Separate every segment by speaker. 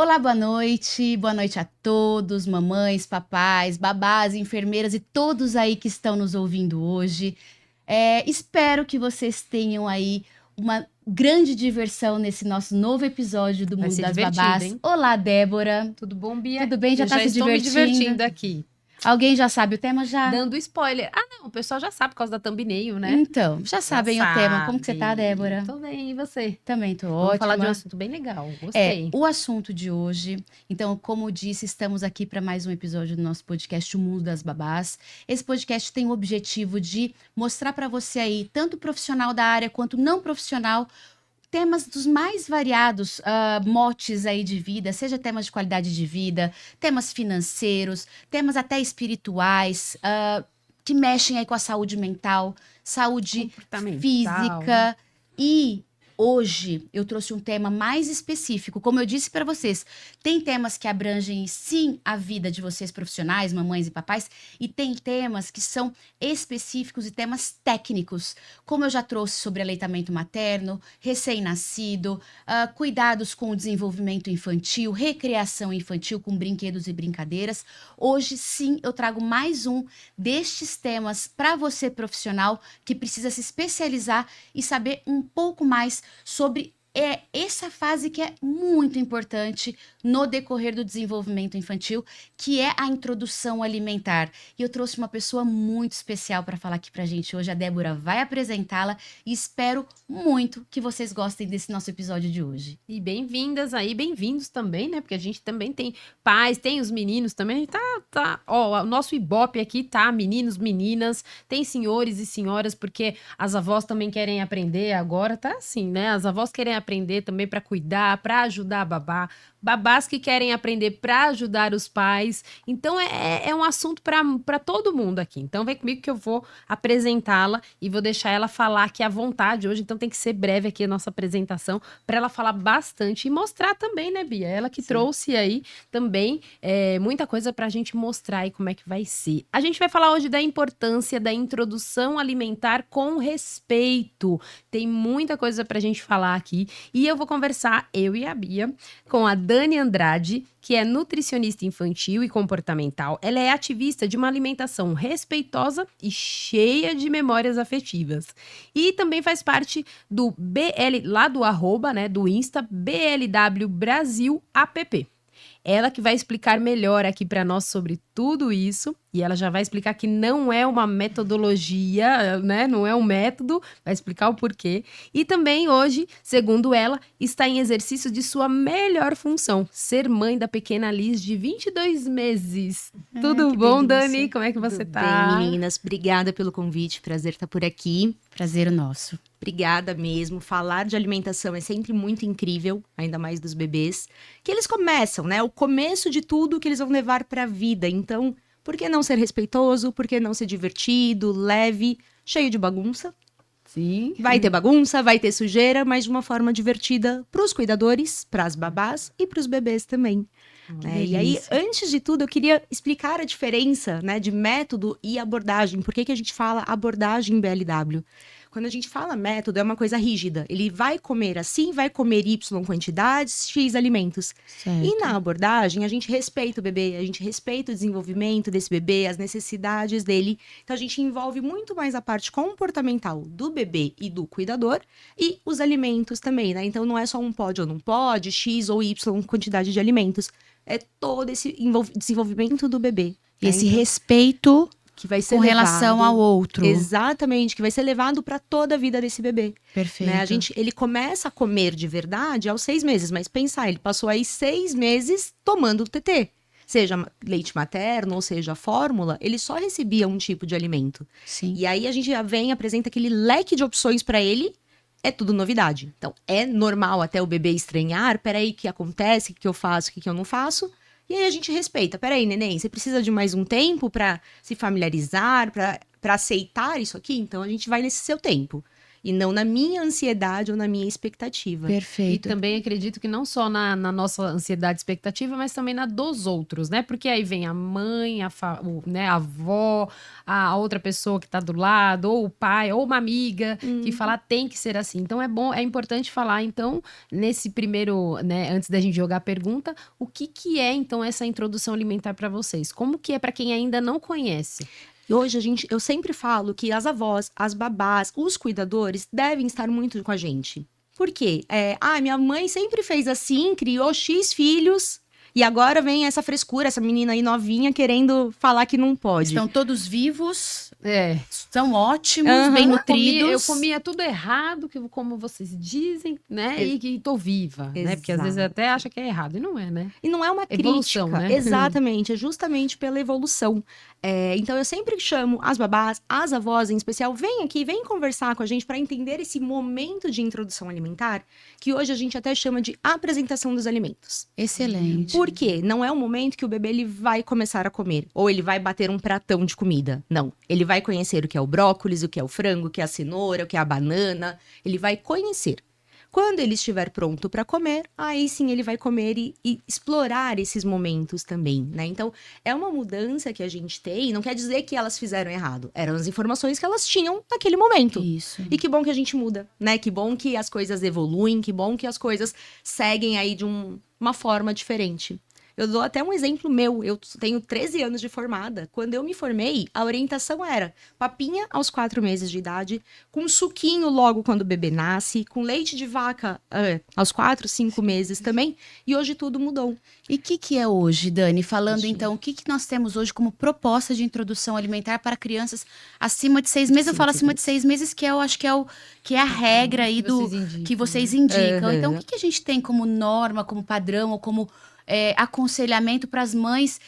Speaker 1: Olá, boa noite a todos, mamães, papais, babás, enfermeiras e todos aí que estão nos ouvindo hoje. Espero que vocês tenham aí uma grande diversão nesse nosso novo episódio do
Speaker 2: Vai
Speaker 1: Mundo
Speaker 2: ser
Speaker 1: das
Speaker 2: divertido,
Speaker 1: Babás.
Speaker 2: hein?
Speaker 1: Olá, Débora.
Speaker 2: Tudo bom, Bia?
Speaker 1: Tudo bem? Já
Speaker 2: Eu
Speaker 1: tá se
Speaker 2: estou me
Speaker 1: divertindo?
Speaker 2: divertindo aqui.
Speaker 1: Alguém já sabe o tema já?
Speaker 2: Dando spoiler. Ah, não, o pessoal já sabe por causa da thumbnail, né?
Speaker 1: Então, já sabem o tema. Como que você tá, Débora?
Speaker 2: Tô bem, e você?
Speaker 1: Também tô
Speaker 2: Vamos
Speaker 1: ótima.
Speaker 2: falar de um assunto bem legal, gostei.
Speaker 1: O assunto de hoje, então, como eu disse, estamos aqui para mais um episódio do nosso podcast, O Mundo das Babás. Esse podcast tem o objetivo de mostrar para você aí, tanto profissional da área quanto não profissional, temas dos mais variados, motes aí de vida, seja temas de qualidade de vida, temas financeiros, temas até espirituais, que mexem aí com a saúde mental, saúde
Speaker 2: Comportamental.
Speaker 1: física. E hoje eu trouxe um tema mais específico. Como eu disse para vocês, tem temas que abrangem sim a vida de vocês profissionais, mamães e papais, e tem temas que são específicos e temas técnicos, como eu já trouxe sobre aleitamento materno, recém-nascido, cuidados com o desenvolvimento infantil, recreação infantil com brinquedos e brincadeiras. Hoje sim eu trago mais um destes temas para você profissional que precisa se especializar e saber um pouco mais sobre essa fase que é muito importante no decorrer do desenvolvimento infantil, que é a introdução alimentar. E eu trouxe uma pessoa muito especial para falar aqui pra gente hoje. A Débora vai apresentá-la e espero muito que vocês gostem desse nosso episódio de hoje.
Speaker 2: E bem-vindas aí, bem-vindos também, né? Porque a gente também tem pais, tem os meninos também. A gente o nosso Ibope aqui tá meninos, meninas, tem senhores e senhoras, porque as avós também querem aprender agora, tá assim, né? As avós querem aprender também para cuidar, para ajudar a babá. Babás que querem aprender para ajudar os pais. Então, é um assunto para todo mundo aqui. Então, vem comigo que eu vou apresentá-la e vou deixar ela falar aqui à vontade hoje. Então, tem que ser breve aqui a nossa apresentação para ela falar bastante e mostrar também, né, Bia? Ela que trouxe aí também muita coisa para a gente mostrar aí como é que vai ser. A gente vai falar hoje da importância da introdução alimentar com respeito. Tem muita coisa para a gente falar aqui. E eu vou conversar, eu e a Bia, com a Dani Andrade, que é nutricionista infantil e comportamental. Ela é ativista de uma alimentação respeitosa e cheia de memórias afetivas. E também faz parte do BL, lá do arroba, né, do Insta, BLW Brasil App. Ela que vai explicar melhor aqui para nós sobre tudo isso, e ela já vai explicar que não é uma metodologia, né? Não é um método, vai explicar o porquê. E também hoje, segundo ela, está em exercício de sua melhor função, ser mãe da pequena Liz de 22 meses. Tudo bom,
Speaker 3: delícia.
Speaker 2: Dani? Como é que você
Speaker 3: Tudo
Speaker 2: tá?
Speaker 3: bem, meninas? Obrigada pelo convite, prazer estar por aqui.
Speaker 1: Prazer nosso.
Speaker 3: Obrigada mesmo. Falar de alimentação é sempre muito incrível, ainda mais dos bebês, que eles começam, né? O começo de tudo que eles vão levar para a vida. Então, por que não ser respeitoso? Por que não ser divertido, leve, cheio de bagunça?
Speaker 2: Sim.
Speaker 3: Vai ter bagunça, vai ter sujeira, mas de uma forma divertida para os cuidadores, para as babás e para os bebês também. Né? E aí, antes de tudo, eu queria explicar a diferença, né, de método e abordagem. Por que a gente fala abordagem BLW? Quando a gente fala método, é uma coisa rígida. Ele vai comer assim, vai comer Y quantidades, X alimentos.
Speaker 1: Certo.
Speaker 3: E na abordagem, a gente respeita o bebê, a gente respeita o desenvolvimento desse bebê, as necessidades dele. Então, a gente envolve muito mais a parte comportamental do bebê e do cuidador e os alimentos também, né? Então, não é só um pode ou não pode, X ou Y quantidade de alimentos. É todo esse desenvolvimento do bebê.
Speaker 1: E esse
Speaker 3: Então,
Speaker 1: respeito
Speaker 3: que vai ser
Speaker 1: com relação
Speaker 3: levado-
Speaker 1: ao outro.
Speaker 3: Exatamente, que vai ser levado para toda a vida desse bebê.
Speaker 1: Perfeito.
Speaker 3: Né? Ele começa a comer de verdade aos 6 meses, mas pensar, ele passou aí 6 meses tomando TT. Seja leite materno, ou seja, fórmula, ele só recebia um tipo de alimento.
Speaker 1: Sim.
Speaker 3: E aí a gente já vem, apresenta aquele leque de opções para ele, é tudo novidade. Então, é normal até o bebê estranhar, peraí, o que acontece, o que eu faço, o que eu não faço. E aí a gente respeita, peraí, neném, você precisa de mais um tempo para se familiarizar, para aceitar isso aqui? Então, a gente vai nesse seu tempo. e não na minha ansiedade ou na minha expectativa.
Speaker 2: E
Speaker 1: Perfeito.
Speaker 2: também acredito que não só na nossa ansiedade e expectativa, mas também na dos outros, né? Porque aí vem a mãe, né, a avó, a outra pessoa que tá do lado, ou o pai, ou uma amiga, que fala tem que ser assim. Então é importante falar, então, nesse primeiro, né, antes da gente jogar a pergunta, o que é, então, essa introdução alimentar para vocês? Como que é para quem ainda não conhece?
Speaker 3: E hoje eu sempre falo que as avós, as babás, os cuidadores devem estar muito com a gente. Por quê? Minha mãe sempre fez assim, criou X filhos, e agora vem essa frescura, essa menina aí novinha querendo falar que não pode.
Speaker 1: Estão todos vivos,
Speaker 2: É.
Speaker 1: são ótimos,
Speaker 3: Aham.
Speaker 1: bem
Speaker 2: Eu
Speaker 1: nutridos.
Speaker 2: comia tudo errado, como vocês dizem, né? E que tô viva, né? Porque às vezes
Speaker 3: Exato.
Speaker 2: até acha que é errado, e não é, né?
Speaker 3: E não é uma
Speaker 2: Evolução,
Speaker 3: crítica.
Speaker 2: né?
Speaker 3: Exatamente, é justamente pela evolução. Então eu sempre chamo as babás, as avós em especial, vem aqui, vem conversar com a gente para entender esse momento de introdução alimentar, que hoje a gente até chama de apresentação dos alimentos.
Speaker 1: Excelente.
Speaker 3: Por quê? Não é o momento que o bebê ele vai começar a comer, ou ele vai bater um pratão de comida. Não, ele vai conhecer o que é o brócolis, o que é o frango, o que é a cenoura, o que é a banana, ele vai conhecer. Quando ele estiver pronto para comer, aí sim ele vai comer e explorar esses momentos também, né? Então, é uma mudança que a gente tem, não quer dizer que elas fizeram errado, eram as informações que elas tinham naquele momento.
Speaker 1: Isso.
Speaker 3: E que bom que a gente muda, né? Que bom que as coisas evoluem, que bom que as coisas seguem aí de uma forma diferente. Eu dou até um exemplo meu. Eu tenho 13 anos de formada. Quando eu me formei, a orientação era papinha aos 4 meses de idade, com suquinho logo quando o bebê nasce, com leite de vaca aos 4, 5 meses também. E hoje tudo mudou.
Speaker 1: E o que é hoje, Dani? Falando então, o que nós temos hoje como proposta de introdução alimentar para crianças acima de 6 meses? Eu falo acima de 6 meses, que eu acho que é a regra aí que vocês indicam.
Speaker 3: Uhum.
Speaker 1: Então, o que a gente tem como norma, como padrão ou como aconselhamento para as mães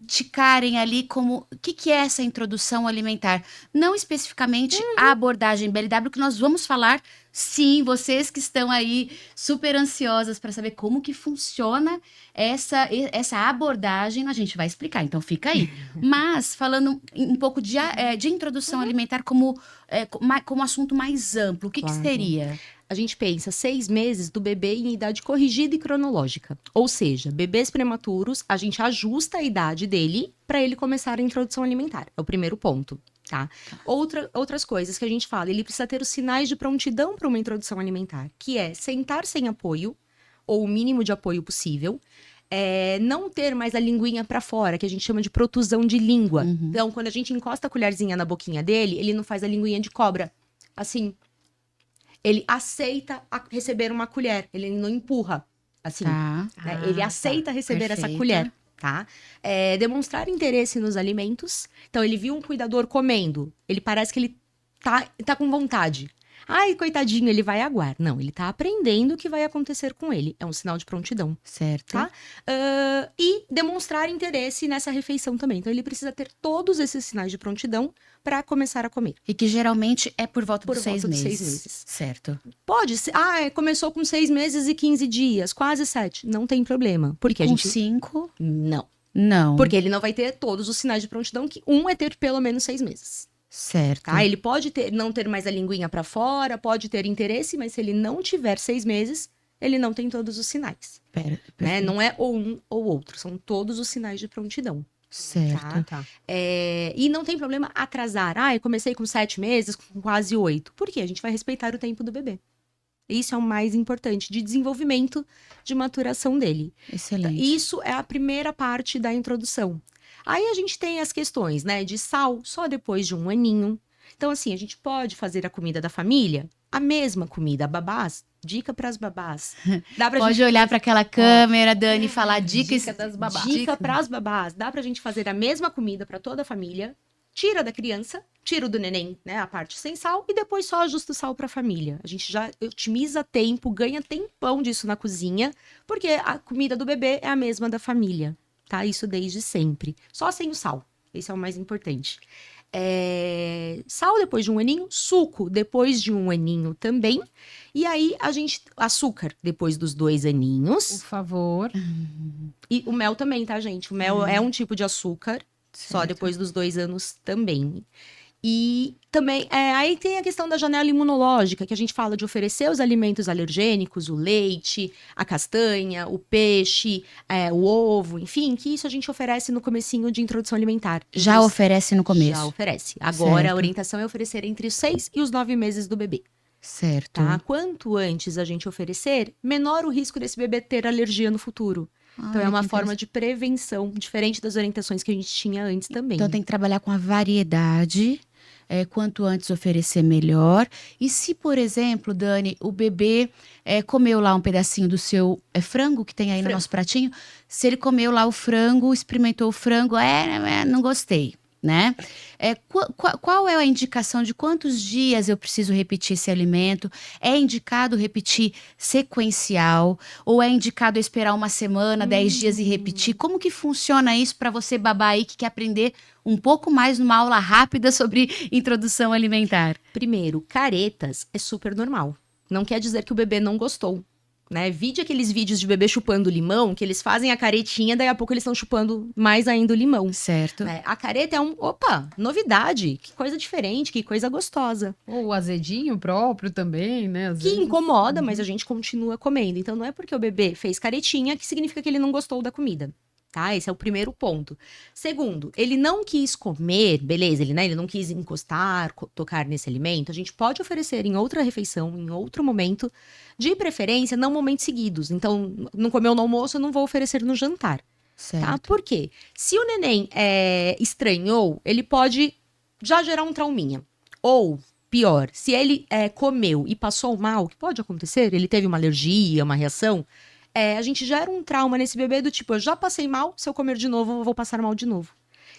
Speaker 1: ticarem ali como o que é essa introdução alimentar? Não especificamente a abordagem BLW, que nós vamos falar, sim, vocês que estão aí super ansiosas para saber como que funciona essa abordagem, a gente vai explicar, então fica aí. Mas falando um pouco de introdução alimentar como assunto mais amplo, o que
Speaker 3: Claro.
Speaker 1: seria?
Speaker 3: A gente pensa 6 meses do bebê em idade corrigida e cronológica. Ou seja, bebês prematuros, a gente ajusta a idade dele para ele começar a introdução alimentar. É o primeiro ponto, tá? Outras coisas que a gente fala, ele precisa ter os sinais de prontidão para uma introdução alimentar, que é sentar sem apoio, ou o mínimo de apoio possível, não ter mais a linguinha para fora, que a gente chama de protusão de língua.
Speaker 1: Uhum.
Speaker 3: Então, quando a gente encosta a colherzinha na boquinha dele, ele não faz a linguinha de cobra, assim. Ele aceita receber uma colher, ele não empurra, assim.
Speaker 1: Tá.
Speaker 3: Né? Ele aceita receber essa
Speaker 1: Perfeito.
Speaker 3: colher, tá? Demonstrar interesse nos alimentos. Então, ele viu um cuidador comendo, ele parece que ele tá com vontade. Ai, coitadinho, ele vai aguar. Não, ele tá aprendendo o que vai acontecer com ele. É um sinal de prontidão,
Speaker 1: Certo.
Speaker 3: tá? E demonstrar interesse nessa refeição também. Então, ele precisa ter todos esses sinais de prontidão para começar a comer.
Speaker 1: E que geralmente é por volta
Speaker 3: Por
Speaker 1: dos
Speaker 3: volta
Speaker 1: 6
Speaker 3: dos
Speaker 1: meses.
Speaker 3: 6 meses.
Speaker 1: Certo.
Speaker 3: Pode ser. Começou com 6 meses e 15 dias, quase 7. Não tem problema. Porque a
Speaker 1: Com
Speaker 3: gente.
Speaker 1: 5?
Speaker 3: Não.
Speaker 1: Não.
Speaker 3: Porque ele não vai ter todos os sinais de prontidão, que é ter pelo menos 6 meses.
Speaker 1: Certo.
Speaker 3: Tá? Ele pode não ter mais a linguinha pra fora, pode ter interesse, mas se ele não tiver 6 meses, ele não tem todos os sinais.
Speaker 1: Pera,
Speaker 3: Né? Não é ou um ou outro, são todos os sinais de prontidão.
Speaker 1: Certo.
Speaker 2: Tá.
Speaker 3: E não tem problema atrasar. Eu comecei com 7 meses, com quase 8. Por quê? A gente vai respeitar o tempo do bebê. Isso é o mais importante, de desenvolvimento, de maturação dele.
Speaker 1: Excelente.
Speaker 3: Isso é a primeira parte da introdução. Aí a gente tem as questões, né, de sal só depois de 1 aninho. Então, assim, a gente pode fazer a comida da família, a mesma comida, babás, dica para as babás. Dá pra
Speaker 1: Pode olhar para aquela câmera, Dani, e falar dicas.
Speaker 2: Dica das babás.
Speaker 3: Dica para as babás. Dá pra gente fazer a mesma comida para toda a família. Tira da criança, tira do neném, né, a parte sem sal, e depois só ajusta o sal para a família. A gente já otimiza tempo, ganha tempão disso na cozinha, porque a comida do bebê é a mesma da família, tá? Isso desde sempre. Só sem o sal. Esse é o mais importante. Sal depois de 1 aninho, suco depois de 1 aninho também. E aí, açúcar depois dos 2 aninhos.
Speaker 2: Por favor.
Speaker 3: E o mel também, tá, gente? O mel é um tipo de açúcar, só
Speaker 1: Certo.
Speaker 3: depois dos 2 anos também. E também, aí tem a questão da janela imunológica, que a gente fala de oferecer os alimentos alergênicos, o leite, a castanha, o peixe, o ovo, enfim, que isso a gente oferece no comecinho de introdução alimentar.
Speaker 1: Já oferece no começo.
Speaker 3: Já oferece. Agora,
Speaker 1: Certo.
Speaker 3: a orientação é oferecer entre os 6 e os 9 meses do bebê.
Speaker 1: Certo.
Speaker 3: Tá? Quanto antes a gente oferecer, menor o risco desse bebê ter alergia no futuro. Então, é
Speaker 1: Olha
Speaker 3: uma
Speaker 1: que
Speaker 3: forma de prevenção, diferente das orientações que a gente tinha antes também.
Speaker 1: Então tem que trabalhar com a variedade, quanto antes oferecer melhor. E se, por exemplo, Dani, o bebê comeu lá um pedacinho do seu frango que tem aí no
Speaker 3: Frango.
Speaker 1: nosso pratinho, se ele comeu lá o frango, experimentou o frango, não gostei, né? Qual é a indicação de quantos dias eu preciso repetir esse alimento? É indicado repetir sequencial? Ou é indicado esperar uma semana, 10 dias e repetir? Como que funciona isso para você, babá aí, que quer aprender um pouco mais numa aula rápida sobre introdução alimentar?
Speaker 3: Primeiro, caretas é super normal. Não quer dizer que o bebê não gostou. Né? Vide aqueles vídeos de bebê chupando limão, que eles fazem a caretinha, daí a pouco eles estão chupando mais ainda o limão.
Speaker 1: Certo.
Speaker 3: Né? A careta é novidade, que coisa diferente, que coisa gostosa.
Speaker 2: Ou o azedinho próprio também, né? Às
Speaker 3: Que
Speaker 2: vezes.
Speaker 3: incomoda, mas a gente continua comendo. Então não é porque o bebê fez caretinha que significa que ele não gostou da comida. Tá? Esse é o primeiro ponto. Segundo, ele não quis comer, beleza, ele não quis encostar, tocar nesse alimento. A gente pode oferecer em outra refeição, em outro momento, de preferência, não momentos seguidos. Então, não comeu no almoço, eu não vou oferecer no jantar.
Speaker 1: Certo.
Speaker 3: Tá? Por quê? Se o neném estranhou, ele pode já gerar um trauminha. Ou, pior, se ele comeu e passou mal, que pode acontecer, ele teve uma alergia, uma reação, a gente gera um trauma nesse bebê do tipo, eu já passei mal, se eu comer de novo, eu vou passar mal de novo.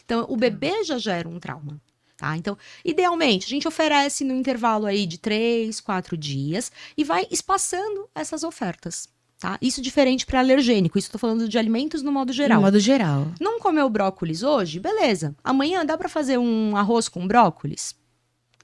Speaker 3: Então, o bebê já gera um trauma. Tá? Então, idealmente, a gente oferece no intervalo aí de 3, 4 dias e vai espaçando essas ofertas. Tá? Isso diferente para alergênico. Isso estou falando de alimentos no modo geral.
Speaker 1: No modo geral.
Speaker 3: Não comeu brócolis hoje? Beleza. Amanhã dá para fazer um arroz com brócolis?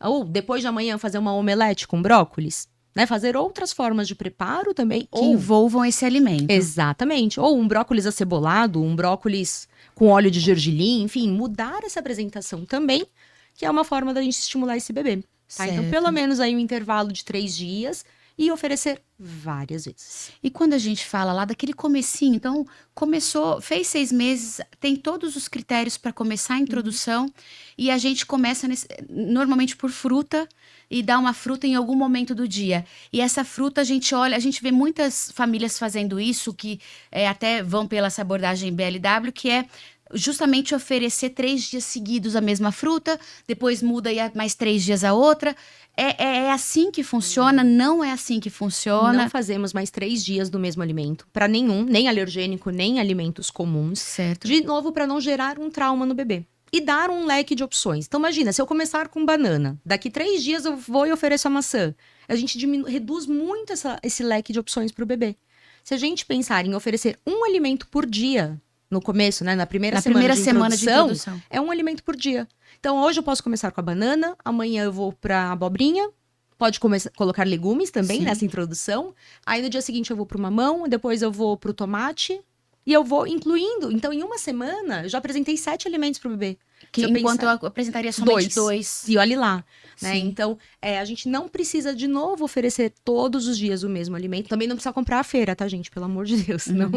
Speaker 3: Ou depois de amanhã fazer uma omelete com brócolis? Né? Fazer outras formas de preparo também.
Speaker 1: Que envolvam esse alimento.
Speaker 3: Exatamente. Ou um brócolis acebolado, um brócolis com óleo de gergelim, enfim, mudar essa apresentação também, que é uma forma da gente estimular esse bebê. Tá? Então, pelo menos aí um intervalo de 3 dias e oferecer várias vezes.
Speaker 1: E quando a gente fala lá daquele comecinho, então começou, fez 6 meses, tem todos os critérios para começar a introdução e a gente começa normalmente por fruta e dá uma fruta em algum momento do dia. E essa fruta a gente olha, a gente vê muitas famílias fazendo isso, que até vão pela essa abordagem BLW, que é justamente oferecer 3 dias seguidos a mesma fruta, depois muda e mais 3 dias a outra. É assim que funciona? Não é assim que funciona?
Speaker 3: Não fazemos mais 3 dias do mesmo alimento, para nenhum, nem alergênico, nem alimentos comuns.
Speaker 1: Certo.
Speaker 3: De novo, para não gerar um trauma no bebê. E dar um leque de opções. Então, imagina, se eu começar com banana, daqui 3 dias eu vou e ofereço a maçã. A gente reduz muito esse leque de opções para o bebê. Se a gente pensar em oferecer um alimento por dia, no começo, né, na primeira semana de introdução, é um alimento por dia. Então, hoje eu posso começar com a banana, amanhã eu vou para a abobrinha, pode colocar legumes também nessa introdução. Aí, no dia seguinte, eu vou para o mamão, depois eu vou para o tomate, e eu vou incluindo. Então, em uma semana, eu já apresentei 7 alimentos para o bebê.
Speaker 1: Que enquanto eu apresentaria somente 2.
Speaker 3: E olhe lá. Né?
Speaker 1: Sim.
Speaker 3: Então, a gente não precisa, de novo, oferecer todos os dias o mesmo alimento. Também não precisa comprar à feira, tá, gente? Pelo amor de Deus. Não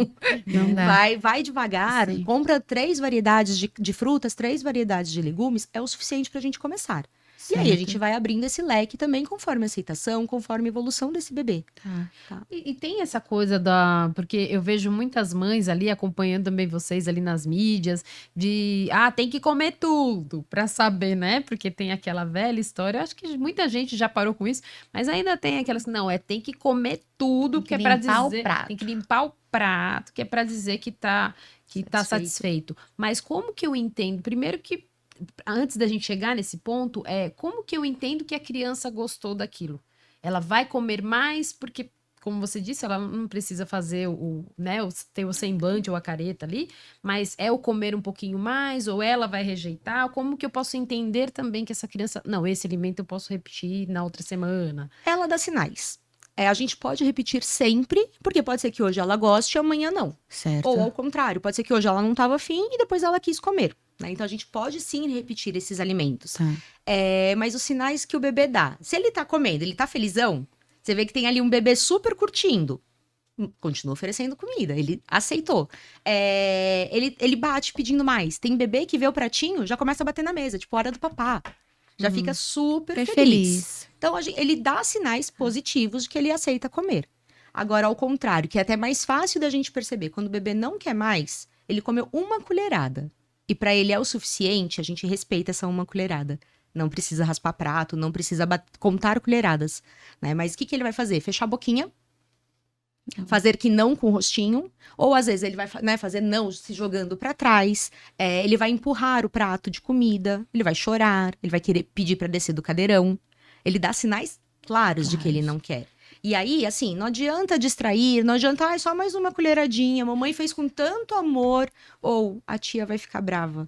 Speaker 1: dá.
Speaker 3: vai devagar.
Speaker 1: Sim.
Speaker 3: Compra 3 variedades de frutas, 3 variedades de legumes. É o suficiente pra gente começar. E aí, a gente vai abrindo esse leque também conforme a aceitação, conforme a evolução desse bebê.
Speaker 1: Tá.
Speaker 2: E tem essa coisa porque eu vejo muitas mães ali acompanhando também vocês ali nas mídias, tem que comer tudo pra saber, né? Porque tem aquela velha história, eu acho que muita gente já parou com isso, mas ainda tem aquelas, tem que comer tudo, que é pra dizer, tem que limpar o prato, que é pra dizer que tá satisfeito. Mas como que eu entendo? Primeiro que antes da gente chegar nesse ponto, como que eu entendo que a criança gostou daquilo? Ela vai comer mais porque, como você disse, ela não precisa fazer ter o semblante ou a careta ali, mas é o comer um pouquinho mais, ou ela vai rejeitar? Como que eu posso entender também que essa criança, esse alimento eu posso repetir na outra semana?
Speaker 3: Ela dá sinais. a gente pode repetir sempre, porque pode ser que hoje ela goste e amanhã não.
Speaker 1: Certo.
Speaker 3: Ou ao contrário, pode ser que hoje ela não estava afim e depois ela quis comer. Né? Então a gente pode sim repetir esses alimentos.
Speaker 1: Tá.
Speaker 3: Mas os sinais que o bebê dá. Se ele tá comendo, ele tá felizão, você vê que tem ali um bebê super curtindo. Continua oferecendo comida, ele aceitou. Ele bate pedindo mais. Tem bebê que vê o pratinho, já começa a bater na mesa, tipo, hora do papá. Já fica super feliz.
Speaker 1: Feliz.
Speaker 3: Então, ele dá sinais positivos de que ele aceita comer. Agora, ao contrário, que é até mais fácil da gente perceber, quando o bebê não quer mais, ele comeu uma colherada. E para ele é o suficiente, a gente respeita essa uma colherada. Não precisa raspar prato, não precisa contar colheradas. Né? Mas o que ele vai fazer? Fechar a boquinha, fazer que não com o rostinho, ou às vezes ele vai fazer não se jogando para trás, ele vai empurrar o prato de comida, ele vai chorar, ele vai querer pedir para descer do cadeirão. Ele dá sinais claros de que ele não quer. E aí, assim, não adianta distrair, não adianta, só mais uma colheradinha, mamãe fez com tanto amor, ou a tia vai ficar brava.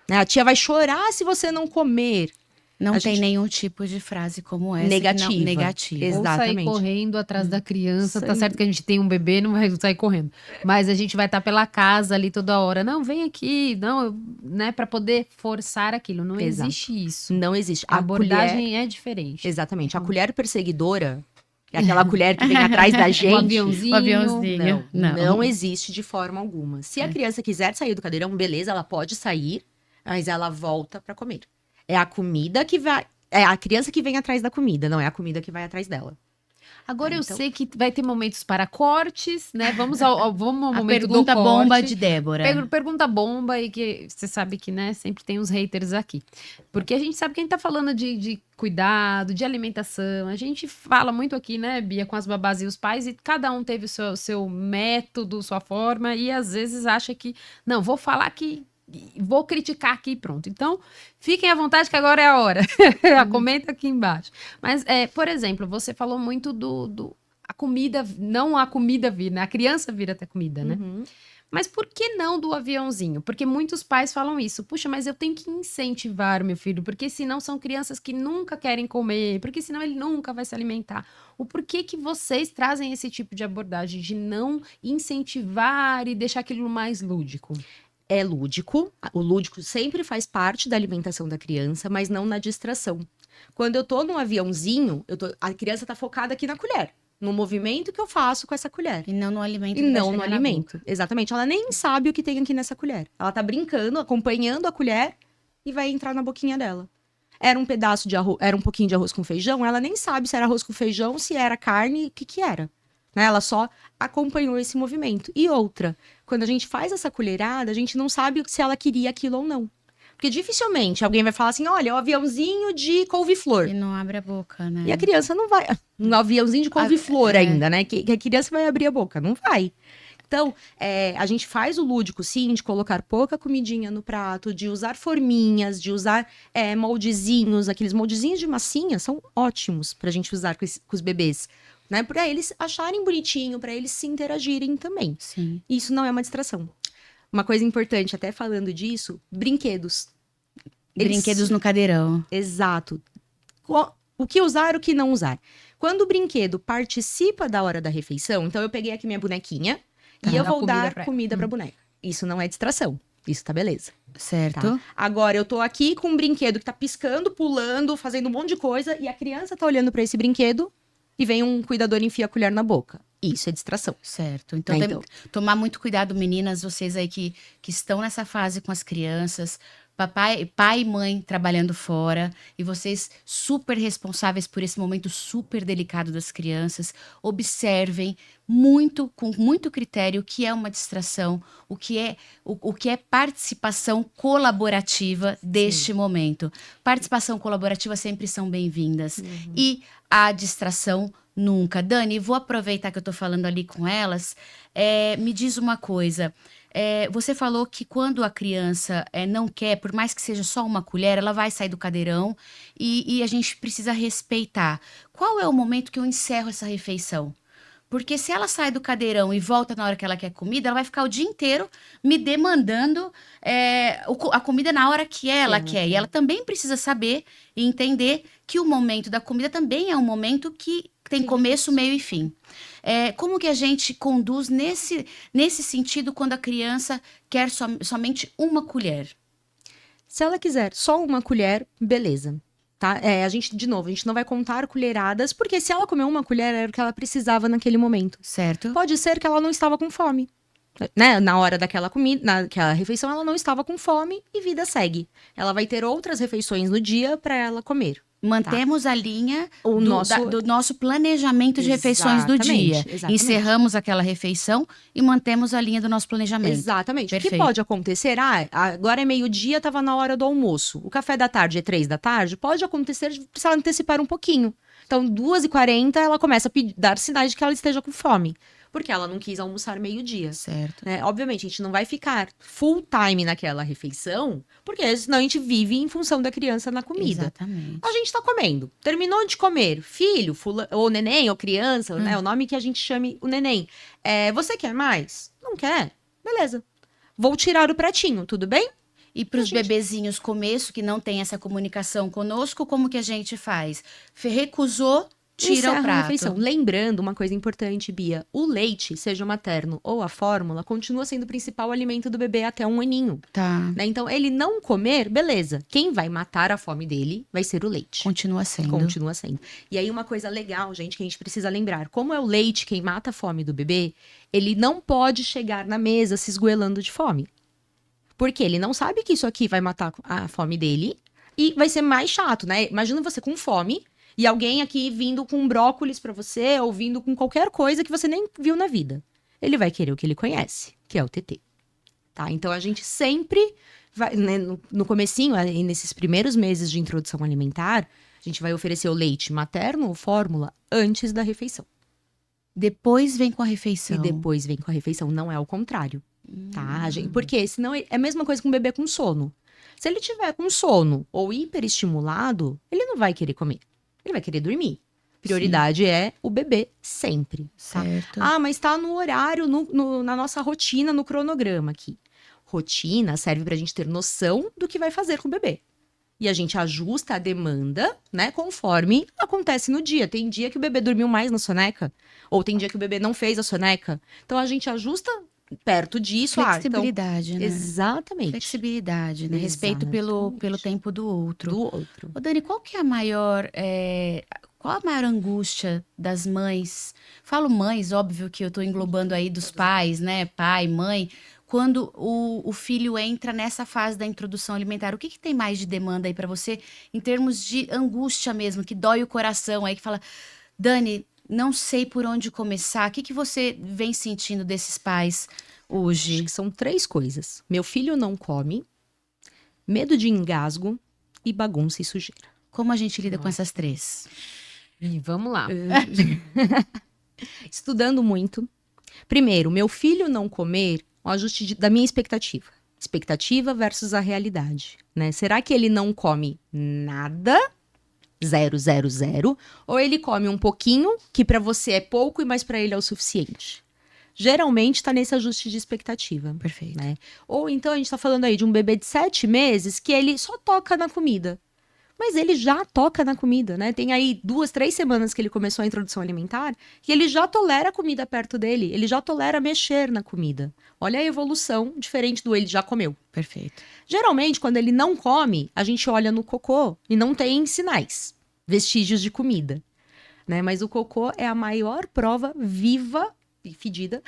Speaker 3: Né? A tia vai chorar se você não comer.
Speaker 1: Não
Speaker 3: A
Speaker 1: tem
Speaker 3: gente-
Speaker 1: nenhum tipo de frase como essa.
Speaker 3: Negativa.
Speaker 1: Que não, negativa.
Speaker 3: Exato.
Speaker 2: Ou sair
Speaker 3: Exatamente.
Speaker 2: correndo atrás da criança. Tá
Speaker 3: Isso aí.
Speaker 2: certo que a gente tem um bebê, não vai sair correndo. Mas a gente vai estar pela casa ali toda hora. Não, vem aqui. Não, né? Pra poder forçar aquilo. Não
Speaker 3: Exato.
Speaker 2: existe isso.
Speaker 3: Não existe.
Speaker 2: A
Speaker 3: colher-
Speaker 2: abordagem é diferente.
Speaker 3: Exatamente. A colher perseguidora, é aquela colher que vem atrás da gente.
Speaker 2: O aviãozinho.
Speaker 1: O aviãozinho.
Speaker 3: Não existe de forma alguma. Se a criança quiser sair do cadeirão, beleza, ela pode sair, mas ela volta pra comer. É a comida que vai. É a criança que vem atrás da comida, não é a comida que vai atrás dela.
Speaker 2: Agora eu
Speaker 3: Então-
Speaker 2: sei que vai ter momentos para cortes, né? Vamos vamos ao
Speaker 1: A
Speaker 2: momento
Speaker 1: pergunta
Speaker 2: do corte.
Speaker 1: bomba de Débora.
Speaker 2: Pergunta bomba e que você sabe que, né, sempre tem uns haters aqui. Porque a gente sabe que a gente tá falando de cuidado, de alimentação. A gente fala muito aqui, né, Bia, com as babás e os pais, e cada um teve o seu método, sua forma, e às vezes acha que, não, vou falar que vou criticar aqui e pronto. Então, fiquem à vontade que agora é a hora. Comenta aqui embaixo. Mas, por exemplo, você falou muito a comida, não a comida vir, né? A criança vir até comida, né? Mas por que não do aviãozinho? Porque muitos pais falam isso. Puxa, mas eu tenho que incentivar meu filho, porque senão são crianças que nunca querem comer, porque senão ele nunca vai se alimentar. O porquê que vocês trazem esse tipo de abordagem de não incentivar e deixar aquilo mais lúdico?
Speaker 3: É lúdico, o lúdico sempre faz parte da alimentação da criança, mas não na distração. Quando eu tô num aviãozinho, a criança tá focada aqui na colher, no movimento que eu faço com essa colher.
Speaker 1: E não no alimento.
Speaker 3: E
Speaker 1: que vai
Speaker 3: não no
Speaker 1: chegar na
Speaker 3: alimento. Exatamente. Ela nem sabe o que tem aqui nessa colher. Ela tá brincando, acompanhando a colher e vai entrar na boquinha dela. Era um pedaço de arroz, era um pouquinho de arroz com feijão, ela nem sabe se era arroz com feijão, se era carne, o que era. Né? Ela só acompanhou esse movimento. E outra, quando a gente faz essa colherada, a gente não sabe se ela queria aquilo ou não. Porque dificilmente alguém vai falar assim, olha, é o aviãozinho de couve-flor.
Speaker 1: E não abre a boca, né?
Speaker 3: E a criança não vai. Um aviãozinho de couve-flor
Speaker 1: é.
Speaker 3: ainda, né? Que a criança vai abrir a boca. Não vai. Então, a gente faz o lúdico, sim, de colocar pouca comidinha no prato, de usar forminhas, de usar moldezinhos. Aqueles moldezinhos de massinha são ótimos pra gente usar com os bebês. Né? Pra eles acharem bonitinho, pra eles se interagirem também.
Speaker 1: Sim.
Speaker 3: Isso não é uma distração. Uma coisa importante, até falando disso, brinquedos.
Speaker 1: Brinquedos no cadeirão.
Speaker 3: Exato. O que usar, o que não usar. Quando o brinquedo participa da hora da refeição, então eu peguei aqui minha bonequinha e eu
Speaker 2: Dá
Speaker 3: vou
Speaker 2: comida
Speaker 3: dar
Speaker 2: pra ela.
Speaker 3: comida pra boneca. Isso não é distração. Isso tá beleza.
Speaker 1: Certo.
Speaker 3: Tá? Agora, eu tô aqui com um brinquedo que tá piscando, pulando, fazendo um monte de coisa, e a criança tá olhando pra esse brinquedo e vem um cuidador e enfia a colher na boca. Isso é distração.
Speaker 1: Certo. Então, tomar muito cuidado, meninas, vocês aí que estão nessa fase com as crianças, pai e mãe trabalhando fora, e vocês super responsáveis por esse momento super delicado das crianças. Observem com muito critério o que é uma distração, o que é participação colaborativa deste momento. Participação colaborativa sempre são bem-vindas. E a distração nunca. Dani, vou aproveitar que eu tô falando ali com elas. Me diz uma coisa. Você falou que quando a criança não quer, por mais que seja só uma colher, ela vai sair do cadeirão e a gente precisa respeitar. Qual é o momento que eu encerro essa refeição? Porque se ela sai do cadeirão e volta na hora que ela quer comida, ela vai ficar o dia inteiro me demandando a comida na hora que ela quer. E ela também precisa saber e entender que o momento da comida também é um momento que tem começo, meio e fim. Como que a gente conduz nesse sentido quando a criança quer somente uma colher?
Speaker 3: Se ela quiser só uma colher, beleza. Tá? A gente não vai contar colheradas, porque se ela comer uma colher era o que ela precisava naquele momento.
Speaker 1: Certo?
Speaker 3: Pode ser que ela não estava com fome. Né? Na hora daquela comida, naquela refeição, ela não estava com fome e vida segue. Ela vai ter outras refeições no dia para ela comer.
Speaker 1: Mantemos a linha
Speaker 3: O
Speaker 1: do nosso planejamento de refeições do dia.
Speaker 3: Exatamente.
Speaker 1: Encerramos aquela refeição e mantemos a linha do nosso planejamento.
Speaker 3: Exatamente. O que
Speaker 1: Perfeito.
Speaker 3: pode acontecer? Agora é meio-dia, estava na hora do almoço. O café da tarde é 3 da tarde. Pode acontecer de precisar antecipar um pouquinho. Então, 2h40, ela começa a dar sinais de que ela esteja com fome. Porque ela não quis almoçar meio-dia.
Speaker 1: Certo.
Speaker 3: Né? Obviamente, a gente não vai ficar full time naquela refeição, porque senão a gente vive em função da criança na comida.
Speaker 1: Exatamente.
Speaker 3: A gente tá comendo. Terminou de comer. Filho, ou neném, ou criança, né? O nome que a gente chame o neném. Você quer mais? Não quer? Beleza. Vou tirar o pratinho, tudo bem?
Speaker 1: E para os bebezinhos começo, que não tem essa comunicação conosco, como que a gente faz? Recusou, tira
Speaker 3: Encerra
Speaker 1: o
Speaker 3: a
Speaker 1: prato.
Speaker 3: refeição. Lembrando uma coisa importante, Bia. O leite, seja o materno ou a fórmula, continua sendo o principal alimento do bebê até 1 aninho.
Speaker 1: Tá.
Speaker 3: Né? Então, ele não comer, beleza. Quem vai matar a fome dele vai ser o leite.
Speaker 1: Continua sendo.
Speaker 3: Continua sendo. E aí, uma coisa legal, gente, que a gente precisa lembrar. Como é o leite quem mata a fome do bebê, ele não pode chegar na mesa se esgoelando de fome. Porque ele não sabe que isso aqui vai matar a fome dele e vai ser mais chato, né? Imagina você com fome e alguém aqui vindo com brócolis pra você ou vindo com qualquer coisa que você nem viu na vida. Ele vai querer o que ele conhece, que é o TT. Tá? Então, a gente sempre vai, né, no comecinho, nesses primeiros meses de introdução alimentar, a gente vai oferecer o leite materno ou fórmula antes da refeição.
Speaker 1: Depois vem com a refeição.
Speaker 3: E depois vem com a refeição, não é o contrário. Tá, gente? Porque senão é a mesma coisa com o bebê com sono. Se ele tiver com sono ou hiperestimulado, ele não vai querer comer. Ele vai querer dormir. Prioridade é o bebê sempre. Tá?
Speaker 1: Certo.
Speaker 3: Mas tá no horário, na nossa rotina, no cronograma aqui. Rotina serve pra gente ter noção do que vai fazer com o bebê. E a gente ajusta a demanda, né, conforme acontece no dia. Tem dia que o bebê dormiu mais na soneca, ou tem dia que o bebê não fez a soneca. Então a gente ajusta perto disso.
Speaker 1: Flexibilidade,
Speaker 3: então,
Speaker 1: né?
Speaker 3: Exatamente.
Speaker 1: Flexibilidade, né? Respeito pelo tempo do outro.
Speaker 3: Do outro.
Speaker 1: Ô, Dani, qual que é qual a maior angústia das mães? Falo mães, óbvio que eu tô englobando aí dos pais, né? Pai, mãe. Quando o filho entra nessa fase da introdução alimentar, o que tem mais de demanda aí pra você, em termos de angústia mesmo, que dói o coração aí, que fala, Dani, não sei por onde começar. O que você vem sentindo desses pais hoje?
Speaker 3: Acho que são 3 coisas. Meu filho não come, medo de engasgo e bagunça e sujeira.
Speaker 1: Como a gente lida com essas 3?
Speaker 2: E vamos lá.
Speaker 3: Estudando muito. Primeiro, meu filho não comer, o ajuste da minha expectativa. Expectativa versus a realidade, né? Será que ele não come nada? 0, 0, 0. Ou ele come um pouquinho, que pra você é pouco, mas pra ele é o suficiente. Geralmente tá nesse ajuste de expectativa.
Speaker 1: Perfeito.
Speaker 3: Né? Ou então a gente tá falando aí de um bebê de 7 meses que ele só toca na comida. Mas ele já toca na comida, né? Tem aí 2, 3 semanas que ele começou a introdução alimentar e ele já tolera a comida perto dele. Ele já tolera mexer na comida. Olha a evolução diferente do ele já comeu.
Speaker 1: Perfeito.
Speaker 3: Geralmente, quando ele não come, a gente olha no cocô e não tem sinais, vestígios de comida. Né? Mas o cocô é a maior prova viva e fedida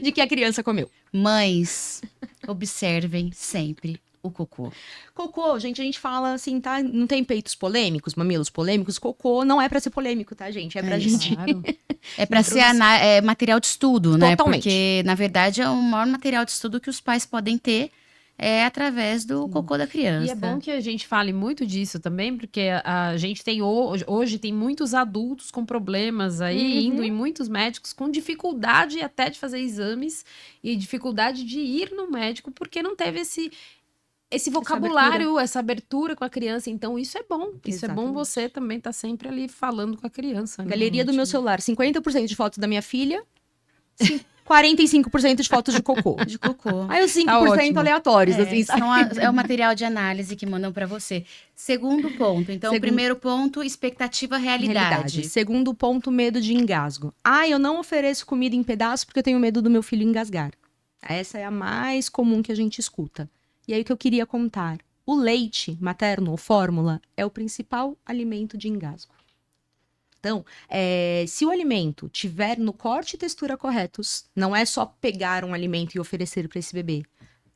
Speaker 3: de que a criança comeu.
Speaker 1: Mães, observem sempre o cocô.
Speaker 3: Cocô, gente, a gente fala assim, tá? Não tem peitos polêmicos, mamilos polêmicos. Cocô não é pra ser polêmico, tá, gente? É pra gente...
Speaker 2: Claro.
Speaker 1: É para ser material de estudo, né?
Speaker 3: Totalmente.
Speaker 1: Porque, na verdade, é o maior material de estudo que os pais podem ter através do cocô da criança.
Speaker 2: E é bom que a gente fale muito disso também, porque a gente tem hoje tem muitos adultos com problemas aí, indo em muitos médicos com dificuldade até de fazer exames e dificuldade de ir no médico porque não teve esse vocabulário, essa abertura com a criança. Então, isso é bom. Isso é bom
Speaker 3: Exatamente.
Speaker 2: você também estar sempre ali falando com a criança. Né?
Speaker 3: Galeria do meu celular, 50% de fotos da minha filha, 45% de fotos de cocô.
Speaker 1: De cocô.
Speaker 3: Aí os 5%
Speaker 2: Tá ótimo.
Speaker 3: aleatórios, assim, sabe?
Speaker 1: É o material de análise que mandam pra você. Segundo ponto. Então,
Speaker 3: Segundo-
Speaker 1: primeiro ponto, expectativa, realidade.
Speaker 3: Segundo ponto, medo de engasgo. Eu não ofereço comida em pedaços porque eu tenho medo do meu filho engasgar. Essa é a mais comum que a gente escuta. E aí o que eu queria contar. O leite materno ou fórmula é o principal alimento de engasgo. Então, se o alimento tiver no corte e textura corretos, não é só pegar um alimento e oferecer para esse bebê.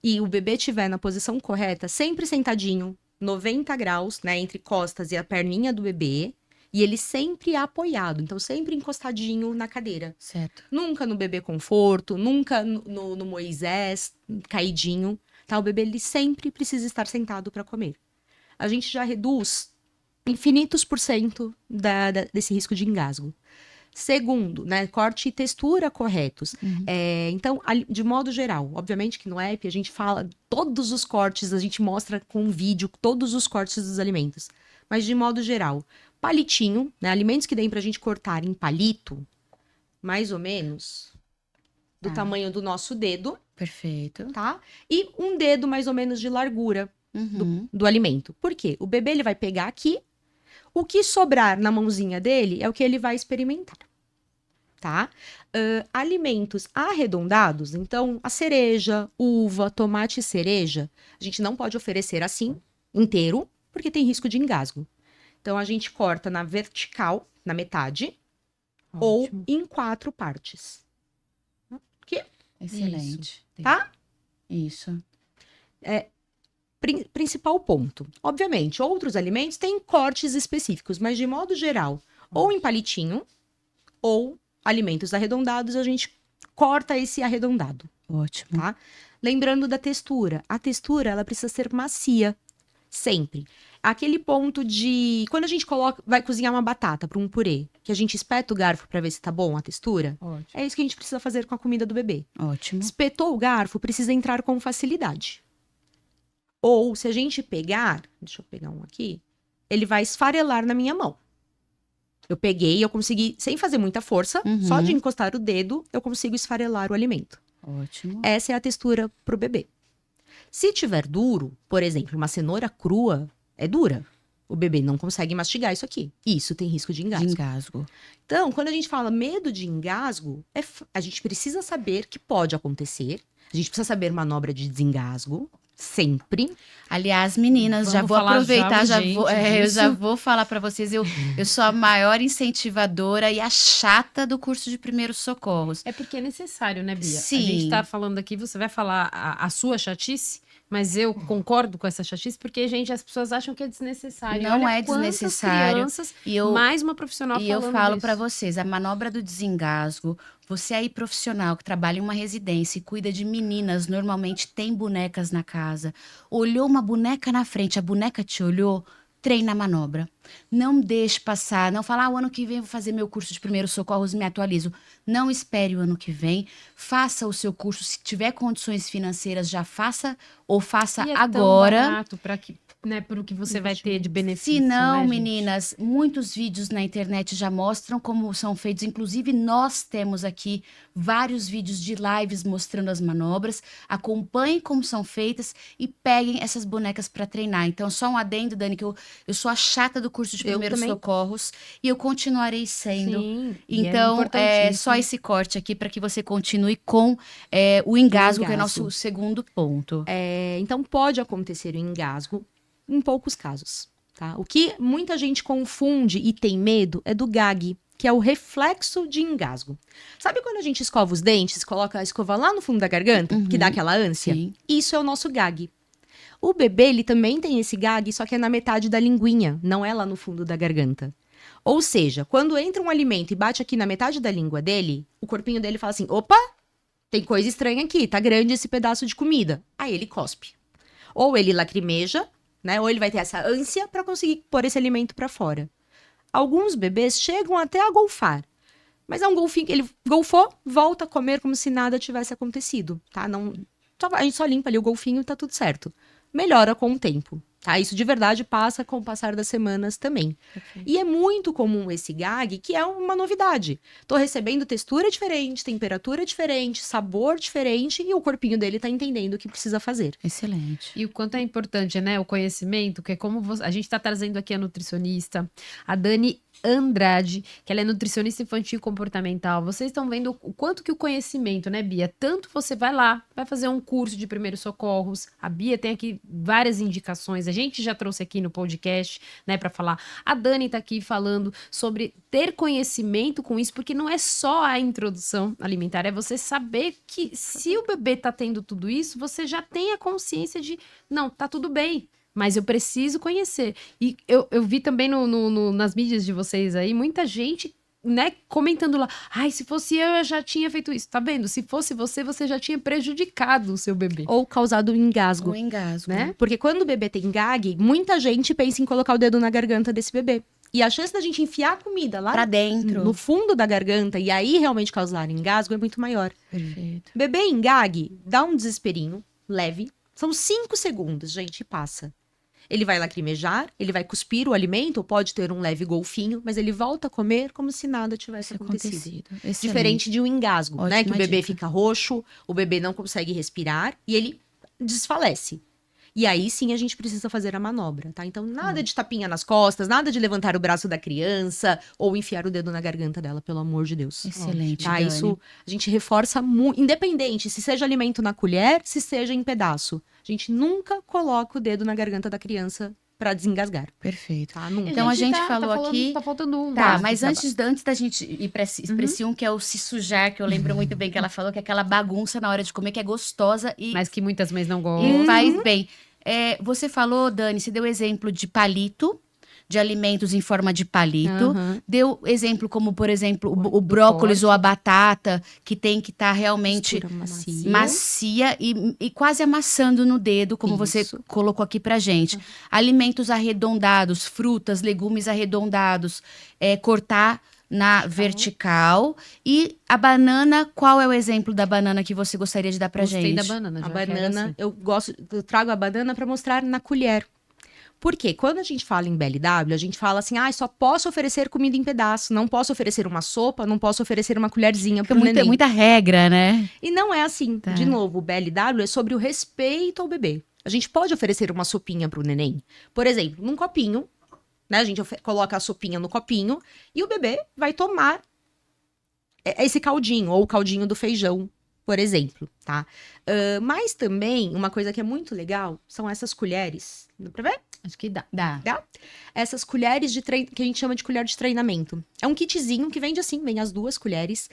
Speaker 3: E o bebê estiver na posição correta, sempre sentadinho, 90 graus, né, entre costas e a perninha do bebê, e ele sempre apoiado, então sempre encostadinho na cadeira.
Speaker 1: Certo.
Speaker 3: Nunca no bebê conforto, nunca no Moisés, caidinho. Tá? O bebê ele sempre precisa estar sentado para comer. A gente já reduz infinitos % desse risco de engasgo. Segundo, né, corte e textura corretos. Então, de modo geral, obviamente que no app a gente fala todos os cortes, a gente mostra com vídeo todos os cortes dos alimentos. Mas de modo geral, palitinho, né, alimentos que deem pra gente cortar em palito, mais ou menos do tamanho do nosso dedo,
Speaker 1: Perfeito.
Speaker 3: tá? E um dedo mais ou menos de largura do alimento. Por quê? O bebê ele vai pegar aqui, o que sobrar na mãozinha dele é o que ele vai experimentar, tá? Alimentos arredondados, então a cereja, uva, tomate e cereja, a gente não pode oferecer assim, inteiro, porque tem risco de engasgo. Então a gente corta na vertical, na metade, ou
Speaker 2: Ótimo.
Speaker 3: em 4 partes.
Speaker 1: Excelente.
Speaker 3: Tá?
Speaker 1: Isso.
Speaker 3: Principal ponto. Obviamente, outros alimentos têm cortes específicos, mas de modo geral, ou em palitinho, ou alimentos arredondados, a gente corta esse arredondado,
Speaker 1: Ótimo.
Speaker 3: tá? Lembrando da textura. A textura, ela precisa ser macia, sempre. Aquele ponto de... Quando a gente vai cozinhar uma batata para um purê, que a gente espeta o garfo para ver se tá bom a textura,
Speaker 2: Ótimo.
Speaker 3: é isso que a gente precisa fazer com a comida do bebê.
Speaker 1: Ótimo.
Speaker 3: Espetou o garfo, precisa entrar com facilidade. Ou, se a gente pegar... Deixa eu pegar um aqui. Ele vai esfarelar na minha mão. Eu peguei, eu consegui, sem fazer muita força, só de encostar o dedo, eu consigo esfarelar o alimento.
Speaker 1: Ótimo.
Speaker 3: Essa é a textura pro bebê. Se tiver duro, por exemplo, uma cenoura crua, é dura. O bebê não consegue mastigar isso aqui. Isso tem risco de
Speaker 1: De
Speaker 3: engasgo.
Speaker 1: engasgo.
Speaker 3: Então, quando a gente fala medo de engasgo, a gente precisa saber que pode acontecer. A gente precisa saber manobra de desengasgo, sempre.
Speaker 1: Aliás, meninas,
Speaker 2: Vamos
Speaker 1: já vou
Speaker 2: falar
Speaker 1: aproveitar,
Speaker 2: já
Speaker 1: eu
Speaker 2: urgente
Speaker 1: já
Speaker 2: disso.
Speaker 1: vou falar pra vocês, eu sou a maior incentivadora e a chata do curso de primeiros socorros.
Speaker 2: É porque é necessário, né, Bia?
Speaker 1: Sim.
Speaker 2: A gente tá falando aqui, você vai falar a sua chatice, mas eu concordo com essa chatice, porque, gente, as pessoas acham que é desnecessário.
Speaker 1: Não
Speaker 2: Olha
Speaker 1: é
Speaker 2: quantas
Speaker 1: desnecessário.
Speaker 2: crianças,
Speaker 1: E eu,
Speaker 2: mais uma profissional
Speaker 1: E eu
Speaker 2: falando
Speaker 1: falo
Speaker 2: disso.
Speaker 1: pra vocês, a manobra do desengasgo, você aí profissional que trabalha em uma residência e cuida de meninas, normalmente tem bonecas na casa, olhou uma boneca na frente, a boneca te olhou, treina a manobra. Não deixe passar, não fala, o ano que vem eu vou fazer meu curso de primeiros socorros, me atualizo. Não espere o ano que vem, faça o seu curso, se tiver condições financeiras, já faça ou faça
Speaker 2: E é
Speaker 1: agora.
Speaker 2: tão barato para que, né, pro que você vai ter de benefício,
Speaker 1: Se não,
Speaker 2: né, gente?
Speaker 1: meninas, muitos vídeos na internet já mostram como são feitos. Inclusive, nós temos aqui vários vídeos de lives mostrando as manobras. Acompanhem como são feitas e peguem essas bonecas para treinar. Então, só um adendo, Dani, que eu sou a chata do curso de
Speaker 3: Eu
Speaker 1: primeiros
Speaker 3: também.
Speaker 1: socorros e eu continuarei sendo.
Speaker 2: Sim, e
Speaker 1: Então, é só
Speaker 2: importantíssimo.
Speaker 1: esse corte aqui para que você continue com o engasgo, que é
Speaker 3: engasgo.
Speaker 1: nosso segundo ponto.
Speaker 3: Então, pode acontecer o engasgo em poucos casos, tá? O que muita gente confunde e tem medo é do gag, que é o reflexo de engasgo. Sabe quando a gente escova os dentes, coloca a escova lá no fundo da garganta, que dá aquela ânsia?
Speaker 1: Sim.
Speaker 3: Isso é o nosso gag. O bebê, ele também tem esse gag, só que é na metade da linguinha, não é lá no fundo da garganta. Ou seja, quando entra um alimento e bate aqui na metade da língua dele, o corpinho dele fala assim, opa, tem coisa estranha aqui, tá grande esse pedaço de comida. Aí ele cospe. Ou ele lacrimeja, né? Ou ele vai ter essa ânsia para conseguir pôr esse alimento para fora. Alguns bebês chegam até a golfar. Mas é um golfinho que ele golfou, volta a comer como se nada tivesse acontecido, tá? A gente só limpa ali o golfinho e tá tudo certo. Melhora com o tempo, Tá? Isso de verdade passa com o passar das semanas também. E é muito comum esse gag, que é uma novidade. Tô recebendo textura diferente, temperatura diferente, sabor diferente, e o corpinho dele tá entendendo o que precisa fazer.
Speaker 1: Excelente.
Speaker 2: E o quanto é importante, né, o conhecimento, que é como a gente está trazendo aqui a nutricionista, a Dani Andrade, que ela é nutricionista infantil e comportamental. Vocês estão vendo o quanto que o conhecimento, né, Bia? Tanto você vai lá, vai fazer um curso de primeiros socorros. A Bia tem aqui várias indicações. A gente já trouxe aqui no podcast, né, para falar. A Dani tá aqui falando sobre ter conhecimento com isso, porque não é só a introdução alimentar, é você saber que se o bebê tá tendo tudo isso, você já tem a consciência de, não, tá tudo bem. Mas eu preciso conhecer. E eu vi também nas mídias de vocês aí, muita gente, né, comentando lá. Ai, se fosse eu já tinha feito isso. Tá vendo? Se fosse você já tinha prejudicado o seu bebê.
Speaker 3: Ou causado um engasgo.
Speaker 1: Um engasgo.
Speaker 2: Né?
Speaker 3: Porque quando o bebê tem gag, muita gente pensa em colocar o dedo na garganta desse bebê. E a chance da gente enfiar a comida lá
Speaker 1: Pra dentro.
Speaker 3: no fundo da garganta e aí realmente causar engasgo é muito maior.
Speaker 1: Perfeito.
Speaker 3: Bebê em gag, dá um desesperinho leve. São 5 segundos, gente, e passa. Ele vai lacrimejar, ele vai cuspir o alimento, ou pode ter um leve golfinho, mas ele volta a comer como se nada tivesse acontecido.
Speaker 1: Excelente.
Speaker 3: Diferente de um engasgo, né?
Speaker 1: Ótima
Speaker 3: Que o bebê
Speaker 1: dica.
Speaker 3: fica roxo, o bebê não consegue respirar e ele desfalece. E aí sim a gente precisa fazer a manobra, tá? Então nada de tapinha nas costas, nada de levantar o braço da criança ou enfiar o dedo na garganta dela, pelo amor de Deus.
Speaker 1: Excelente,
Speaker 3: Tá?
Speaker 1: Dani.
Speaker 3: Isso a gente reforça muito, independente se seja alimento na colher, se seja em pedaço. A gente nunca coloca o dedo na garganta da criança pra desengasgar,
Speaker 1: Perfeito.
Speaker 3: tá? Nunca.
Speaker 1: Então, a gente falou aqui-
Speaker 2: Tá faltando um.
Speaker 1: Tá,
Speaker 2: básico,
Speaker 1: mas
Speaker 2: tá?
Speaker 1: antes da gente ir pra esse um, que é o se sujar, que eu lembro muito bem que ela falou, que é aquela bagunça na hora de comer, que é gostosa e,
Speaker 2: Mas que muitas mães não
Speaker 1: e
Speaker 2: gostam.
Speaker 1: faz bem. Você falou, Dani, você deu exemplo de palito, de alimentos em forma de palito.
Speaker 3: Aham.
Speaker 1: Deu exemplo como, por exemplo, o brócolis ou a batata, que tem que estar realmente
Speaker 3: Textura macia.
Speaker 1: macia e quase amassando no dedo, como você
Speaker 3: Isso.
Speaker 1: colocou aqui pra gente. Alimentos arredondados, frutas, legumes arredondados, cortar na vertical. E a banana, qual é o exemplo da banana que você gostaria de dar pra
Speaker 2: Gostei
Speaker 1: gente?
Speaker 2: da banana.
Speaker 3: A
Speaker 2: já quero
Speaker 3: banana,
Speaker 2: assim.
Speaker 3: eu trago a banana pra mostrar na colher. Porque quando a gente fala em BLW, a gente fala assim, só posso oferecer comida em pedaço, não posso oferecer uma sopa, não posso oferecer uma colherzinha
Speaker 1: Porque
Speaker 3: pro neném.
Speaker 1: muita regra, né?
Speaker 3: E não é assim.
Speaker 1: Tá.
Speaker 3: De novo, o BLW é sobre o respeito ao bebê. A gente pode oferecer uma sopinha pro neném. Por exemplo, num copinho, né? A gente coloca a sopinha no copinho e o bebê vai tomar esse caldinho, ou o caldinho do feijão, por exemplo, tá? Mas também, uma coisa que é muito legal, são essas colheres. Dá pra ver?
Speaker 2: Acho que dá.
Speaker 1: Dá.
Speaker 3: Essas colheres que a gente chama de colher de treinamento. É um kitzinho que vende assim, vem as 2 colheres,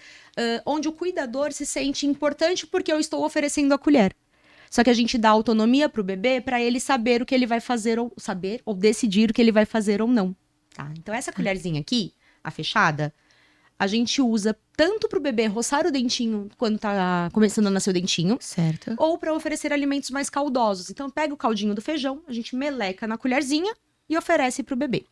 Speaker 3: onde o cuidador se sente importante porque eu estou oferecendo a colher. Só que a gente dá autonomia pro bebê para ele saber o que ele vai fazer ou decidir o que ele vai fazer ou não, tá? Então essa colherzinha aqui, a fechada, a gente usa tanto pro bebê roçar o dentinho quando tá começando a nascer o dentinho,
Speaker 1: Certo.
Speaker 3: ou para oferecer alimentos mais caldosos. Então pega o caldinho do feijão, a gente meleca na colherzinha e oferece pro bebê.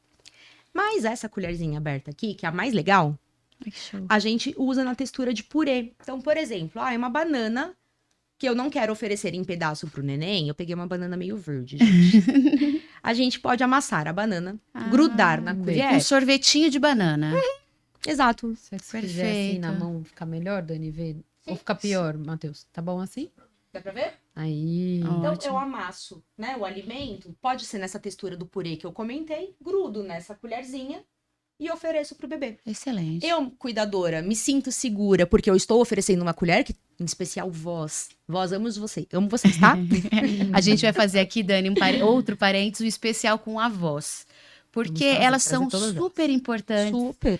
Speaker 3: Mas essa colherzinha aberta aqui, que é a mais legal,
Speaker 1: Ai, que show.
Speaker 3: a gente usa na textura de purê. Então, por exemplo, é uma banana que eu não quero oferecer em pedaço pro neném. Eu peguei uma banana meio verde, gente. A gente pode amassar a banana, grudar na colher.
Speaker 1: Um sorvetinho de banana.
Speaker 3: Exato.
Speaker 2: Se você quiser assim na
Speaker 1: Perfeito.
Speaker 2: mão, ficar melhor, Dani, vê? Ou ficar pior, Matheus? Tá bom assim?
Speaker 3: Dá pra ver?
Speaker 2: Aí.
Speaker 3: Então,
Speaker 1: Ótimo.
Speaker 3: eu amasso, né, o alimento, pode ser nessa textura do purê que eu comentei, grudo nessa colherzinha e ofereço pro bebê.
Speaker 1: Excelente.
Speaker 3: Eu, cuidadora, me sinto segura porque eu estou oferecendo uma colher, que, em especial vós. Vós, amo vocês, tá?
Speaker 1: A gente vai fazer aqui, Dani, outro parênteses, um especial com avós. Porque
Speaker 2: Vamos
Speaker 1: elas
Speaker 2: trazer
Speaker 1: são
Speaker 2: todas elas.
Speaker 1: super importantes.
Speaker 3: Super.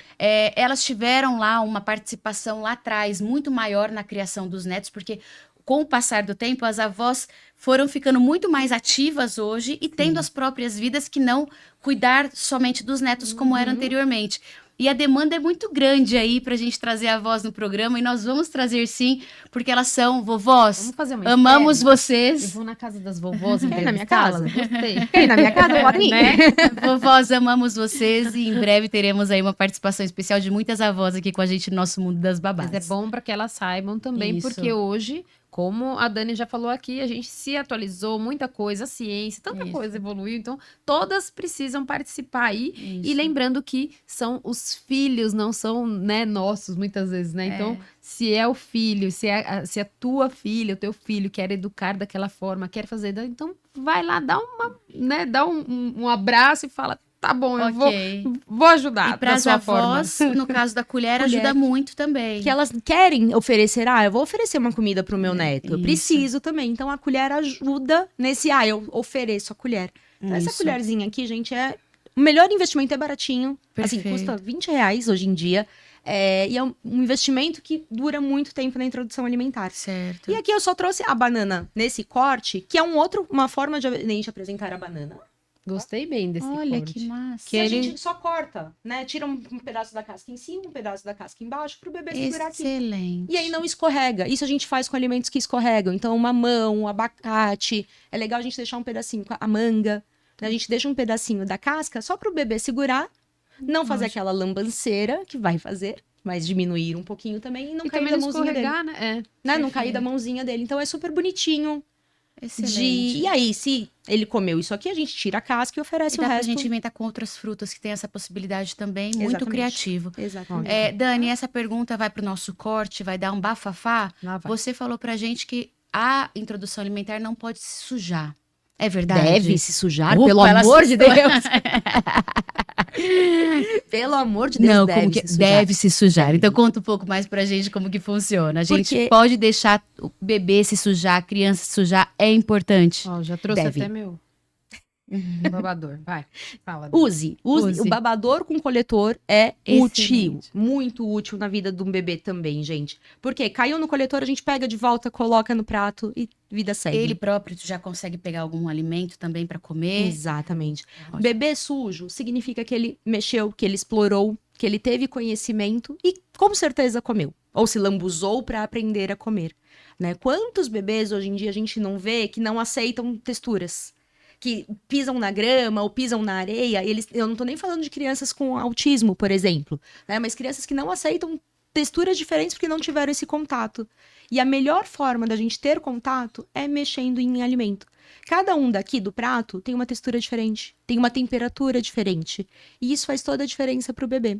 Speaker 1: Elas tiveram lá uma participação lá atrás muito maior na criação dos netos, porque com o passar do tempo, as avós foram ficando muito mais ativas hoje e tendo as próprias vidas que não cuidar somente dos netos como era anteriormente. E a demanda é muito grande aí pra gente trazer a voz no programa, e nós vamos trazer sim, porque elas são vovós.
Speaker 2: Vamos fazer uma
Speaker 1: Amamos
Speaker 2: externa? Eu
Speaker 1: vocês.
Speaker 2: vou na casa das vovós
Speaker 3: na minha
Speaker 2: entrevistá-las.
Speaker 3: casa?
Speaker 2: Gostei.
Speaker 3: Quem na minha casa pode ir.
Speaker 1: Né? Vovós, amamos vocês, e em breve teremos aí uma participação especial de muitas avós aqui com a gente no nosso mundo das babás.
Speaker 2: Mas é bom para que elas saibam também,
Speaker 1: Isso.
Speaker 2: porque hoje, como a Dani já falou aqui, a gente se atualizou, muita coisa, a ciência, tanta
Speaker 1: Isso.
Speaker 2: coisa evoluiu, então todas precisam participar aí. E
Speaker 1: Isso.
Speaker 2: lembrando que são os filhos, não são, né, nossos, muitas vezes, né? Então, se é o filho, se é a tua filha, o teu filho quer educar daquela forma, quer fazer, então vai lá, dá um abraço e fala, tá bom, eu
Speaker 1: Ok.
Speaker 2: vou ajudar
Speaker 1: E para
Speaker 2: da
Speaker 1: as
Speaker 2: sua forma.
Speaker 1: avós, no caso da colher,
Speaker 3: Colher.
Speaker 1: ajuda muito também.
Speaker 3: Que elas querem oferecer, eu vou oferecer uma comida pro meu neto, eu
Speaker 1: isso.
Speaker 3: preciso também. Então a colher ajuda nesse, eu ofereço a colher. Então, essa
Speaker 1: Isso.
Speaker 3: colherzinha aqui, gente, o melhor investimento, é baratinho. Assim,
Speaker 1: Perfeito.
Speaker 3: custa R$20 hoje em dia. E é um investimento que dura muito tempo na introdução alimentar.
Speaker 1: Certo.
Speaker 3: E aqui eu só trouxe a banana nesse corte, que é uma forma de a gente apresentar a banana.
Speaker 2: Gostei bem desse
Speaker 1: Olha
Speaker 2: corte.
Speaker 1: que massa.
Speaker 3: Que a gente só corta, né? Tira um pedaço da casca em cima, um pedaço da casca embaixo, pro bebê segurar aqui.
Speaker 1: Excelente.
Speaker 3: E aí não escorrega. Isso a gente faz com alimentos que escorregam. Então, mamão, abacate. É legal a gente deixar um pedacinho com a manga. Né? A gente deixa um pedacinho da casca só pro bebê segurar. Não fazer aquela lambanceira que vai fazer, mas diminuir um pouquinho também e não
Speaker 2: E
Speaker 3: cair
Speaker 2: também
Speaker 3: da
Speaker 2: não
Speaker 3: mãozinha dele.
Speaker 2: escorregar, né? É.
Speaker 3: Né? Não
Speaker 1: Perfeito.
Speaker 3: cair da mãozinha dele. Então é super bonitinho.
Speaker 1: Excelente.
Speaker 3: E aí, se ele comeu isso aqui, a gente tira a casca e oferece
Speaker 1: E
Speaker 3: o
Speaker 1: dá pra
Speaker 3: resto.
Speaker 1: gente inventar com outras frutas que tem essa possibilidade também. Muito
Speaker 3: Exatamente.
Speaker 1: criativo.
Speaker 3: Exatamente.
Speaker 1: Dani, essa pergunta vai pro nosso corte, vai dar um bafafá.
Speaker 2: Lá vai.
Speaker 1: Você falou pra gente que a introdução alimentar não pode se sujar. É verdade?
Speaker 3: Deve se sujar,
Speaker 1: Opa,
Speaker 3: pelo
Speaker 1: ela
Speaker 3: amor de Deus.
Speaker 1: assustou.
Speaker 3: Pelo amor de Deus,
Speaker 1: Não,
Speaker 3: deve
Speaker 1: como que
Speaker 3: se sujar.
Speaker 1: deve se sujar. Então conta um pouco mais pra gente como que funciona. A gente
Speaker 3: Porque-
Speaker 1: pode deixar o bebê se sujar, a criança se sujar, é importante.
Speaker 2: Ó, já trouxe
Speaker 3: Deve.
Speaker 2: até meu babador. Vai, fala.
Speaker 3: Use. O babador com coletor é útil.
Speaker 1: Excelente.
Speaker 3: Muito útil na vida de um bebê também, gente. Porque caiu no coletor, a gente pega de volta, coloca no prato e vida segue.
Speaker 1: Ele próprio já consegue pegar algum alimento também pra comer.
Speaker 3: Exatamente.
Speaker 1: Ótimo.
Speaker 3: Bebê sujo significa que ele mexeu, que ele explorou, que ele teve conhecimento e com certeza comeu. Ou se lambuzou para aprender a comer. Né? Quantos bebês hoje em dia a gente não vê que não aceitam texturas? Que pisam na grama ou pisam na areia. Eu não tô nem falando de crianças com autismo, por exemplo. Né? Mas crianças que não aceitam texturas diferentes porque não tiveram esse contato. E a melhor forma da gente ter contato é mexendo em alimento. Cada um daqui do prato tem uma textura diferente, tem uma temperatura diferente. E isso faz toda a diferença pro bebê,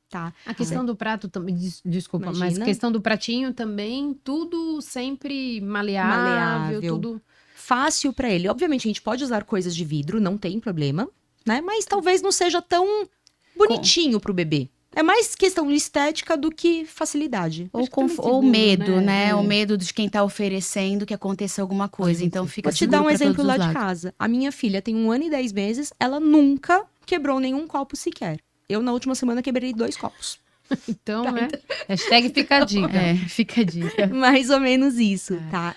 Speaker 3: tá?
Speaker 2: A questão do prato também, desculpa, mas
Speaker 3: Imagina.
Speaker 2: a questão do pratinho também, tudo sempre maleável,
Speaker 3: Maleável.
Speaker 2: tudo...
Speaker 3: Fácil pra ele. Obviamente, a gente pode usar coisas de vidro, não tem problema, né? Mas talvez não seja tão bonitinho pro bebê. É mais questão estética do que facilidade.
Speaker 1: Ou,
Speaker 2: Acho que também
Speaker 1: ou
Speaker 2: seguro,
Speaker 1: medo,
Speaker 2: né?
Speaker 1: né?
Speaker 2: É.
Speaker 1: O medo de quem tá oferecendo que aconteça alguma coisa. Então fica
Speaker 3: Vou te
Speaker 1: seguro
Speaker 3: dar um
Speaker 1: pra
Speaker 3: exemplo
Speaker 1: todos
Speaker 3: lá
Speaker 1: os
Speaker 3: de
Speaker 1: lados.
Speaker 3: casa. A minha filha tem 1 ano e 10 meses, ela nunca quebrou nenhum copo sequer. Eu, na última semana, quebrei 2 copos.
Speaker 2: Então, né? Hashtag fica a dica.
Speaker 1: É, fica a dica.
Speaker 3: Mais ou menos isso, tá?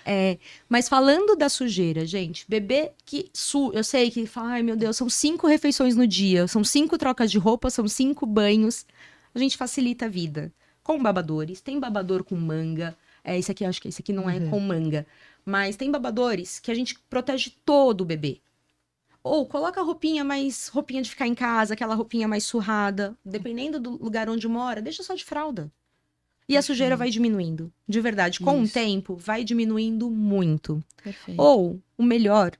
Speaker 3: Mas falando da sujeira, gente, bebê que eu sei que fala, ai meu Deus, são 5 refeições no dia, são 5 trocas de roupa, são 5 banhos. A gente facilita a vida. Com babadores, tem babador com manga. Esse aqui, acho que esse aqui não é com manga. Mas tem babadores que a gente protege todo o bebê. Ou coloca roupinha de ficar em casa, aquela roupinha mais surrada. Dependendo do lugar onde mora, deixa só de fralda. E a sujeira vai diminuindo. De verdade, com o
Speaker 1: Isso.
Speaker 3: tempo, vai diminuindo muito.
Speaker 1: Perfeito.
Speaker 3: Ou, o melhor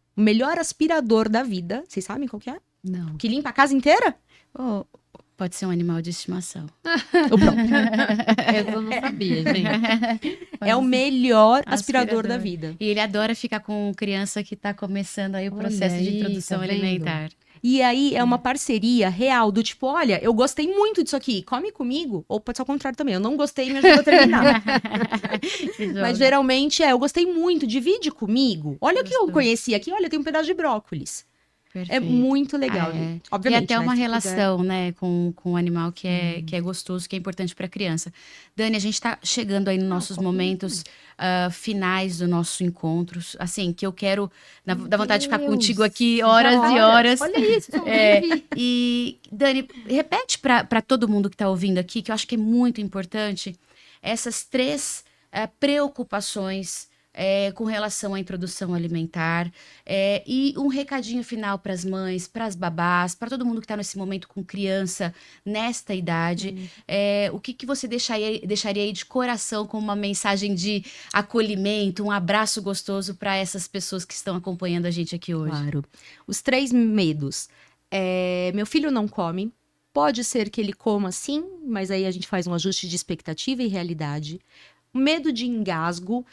Speaker 3: aspirador da vida, vocês sabem qual que é?
Speaker 1: Não.
Speaker 3: Que limpa a casa inteira?
Speaker 1: Ou pode ser um animal de estimação.
Speaker 3: O próprio.
Speaker 2: Eu não sabia, gente.
Speaker 3: É o melhor
Speaker 1: Aspirador.
Speaker 3: aspirador da vida.
Speaker 1: E ele adora ficar com criança que tá começando aí o
Speaker 2: Olha
Speaker 1: processo de
Speaker 2: aí,
Speaker 1: introdução
Speaker 2: tá vendo?
Speaker 1: alimentar.
Speaker 3: E aí é uma parceria real do tipo, olha, eu gostei muito disso aqui, come comigo. Ou pode ser ao contrário também, eu não gostei e me ajuda a terminar. Mas geralmente eu gostei muito, divide comigo. Olha o que eu
Speaker 1: Gostoso.
Speaker 3: conheci aqui, olha, tem um pedaço de brócolis. É
Speaker 1: Perfeito.
Speaker 3: muito legal,
Speaker 1: É.
Speaker 3: gente.
Speaker 1: E
Speaker 3: Obviamente,
Speaker 1: até
Speaker 3: né,
Speaker 1: uma
Speaker 3: se
Speaker 1: relação, né, com o animal que é gostoso, que é importante para a criança. Dani, a gente está chegando aí nos nossos momentos finais do nosso encontro. Assim, que eu quero, dá vontade de ficar
Speaker 2: Deus.
Speaker 1: contigo aqui horas e horas.
Speaker 2: Olha isso.
Speaker 1: E, Dani, repete para todo mundo que está ouvindo aqui, que eu acho que é muito importante, essas 3 preocupações com relação à introdução alimentar. E um recadinho final para as mães, para as babás, para todo mundo que está nesse momento com criança nesta idade. O que você deixaria aí de coração como uma mensagem de acolhimento, um abraço gostoso para essas pessoas que estão acompanhando a gente aqui hoje?
Speaker 3: Claro. Os 3 medos. Meu filho não come. Pode ser que ele coma sim, mas aí a gente faz um ajuste de expectativa e realidade. Medo de engasgo.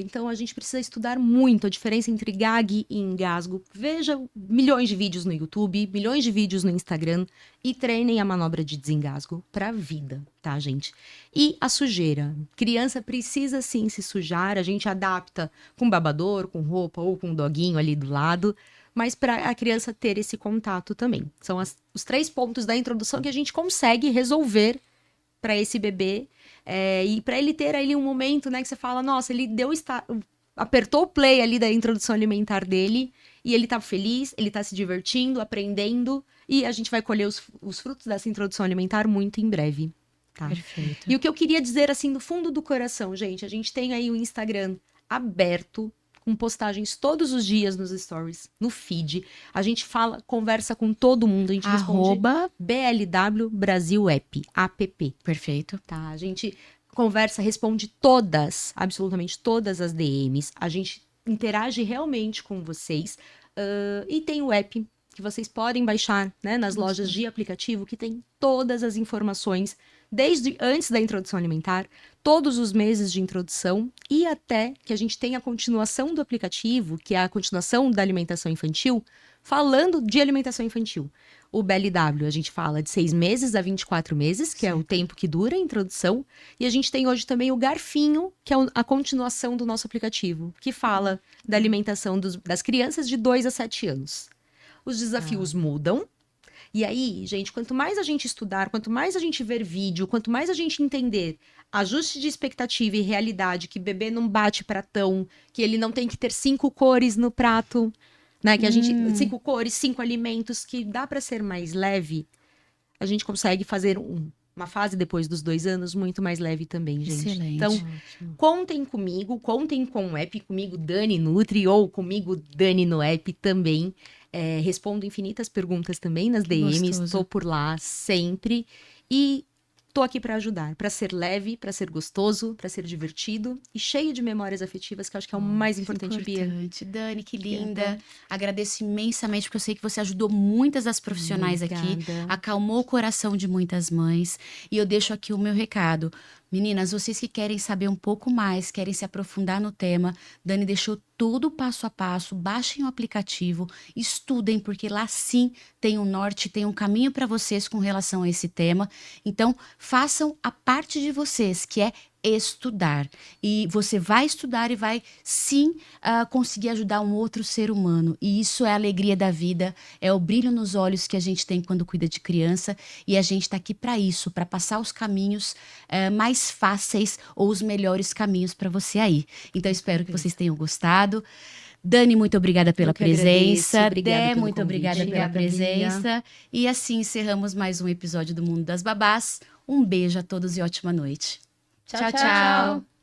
Speaker 3: Então a gente precisa estudar muito a diferença entre gag e engasgo. Veja milhões de vídeos no YouTube, milhões de vídeos no Instagram e treinem a manobra de desengasgo para a vida, tá, gente? E a sujeira. Criança precisa sim se sujar, a gente adapta com babador, com roupa ou com um doguinho ali do lado, mas para a criança ter esse contato também. São os 3 pontos da introdução que a gente consegue resolver para esse bebê. E para ele ter ali um momento, né, que você fala, nossa, ele apertou o play ali da introdução alimentar dele e ele tá feliz, ele tá se divertindo, aprendendo e a gente vai colher os frutos dessa introdução alimentar muito em breve, tá?
Speaker 2: Perfeito.
Speaker 3: E o que eu queria dizer, assim, do fundo do coração, gente, a gente tem aí o Instagram aberto, com postagens todos os dias nos stories, no feed. A gente conversa com todo mundo, a gente responde BLW Brasil App.
Speaker 1: Perfeito.
Speaker 3: Tá, a gente conversa, responde todas, absolutamente todas as DMs. A gente interage realmente com vocês. E tem o app que vocês podem baixar, né, nas lojas de aplicativo, que tem todas as informações, desde antes da introdução alimentar, todos os meses de introdução e até que a gente tenha a continuação do aplicativo, que é a continuação da alimentação infantil, falando de alimentação infantil. O BLW, a gente fala de 6 meses a 24 meses, que é o tempo que dura a introdução. E a gente tem hoje também o Garfinho, que é a continuação do nosso aplicativo, que fala da alimentação das crianças de 2 a 7 anos. Os desafios mudam. E aí, gente, quanto mais a gente estudar, quanto mais a gente ver vídeo, quanto mais a gente entender ajuste de expectativa e realidade, que bebê não bate pratão, que ele não tem que ter 5 cores no prato, né? Que a gente 5 cores, 5 alimentos, que dá para ser mais leve. A gente consegue fazer uma fase depois dos 2 anos muito mais leve também, gente.
Speaker 1: Excelente.
Speaker 3: Então, contem comigo, contem com o app, comigo Dani Nutri ou comigo Dani no app também. Respondo infinitas perguntas também nas DMs, estou por lá sempre e tô aqui para ajudar, para ser leve, para ser gostoso, para ser divertido e cheio de memórias afetivas, que eu acho que é o mais importante, Bia.
Speaker 1: Dani, que linda. Agradeço imensamente, porque eu sei que você ajudou muitas das profissionais aqui, acalmou o coração de muitas mães. E eu deixo aqui o meu recado. Meninas, vocês que querem saber um pouco mais, querem se aprofundar no tema, Dani deixou tudo passo a passo, baixem o aplicativo, estudem, porque lá sim tem um norte, tem um caminho para vocês com relação a esse tema. Então, façam a parte de vocês, que é estudar. E você vai estudar e vai sim conseguir ajudar um outro ser humano. E isso é a alegria da vida, é o brilho nos olhos que a gente tem quando cuida de criança. E a gente está aqui para isso, para passar os caminhos mais fáceis ou os melhores caminhos para você aí. Então, espero que vocês tenham gostado. Dani, muito obrigada pela presença. Dé, muito obrigada pela presença. E assim encerramos mais um episódio do Mundo das Babás. Um beijo a todos e ótima noite.
Speaker 2: Tchau, tchau.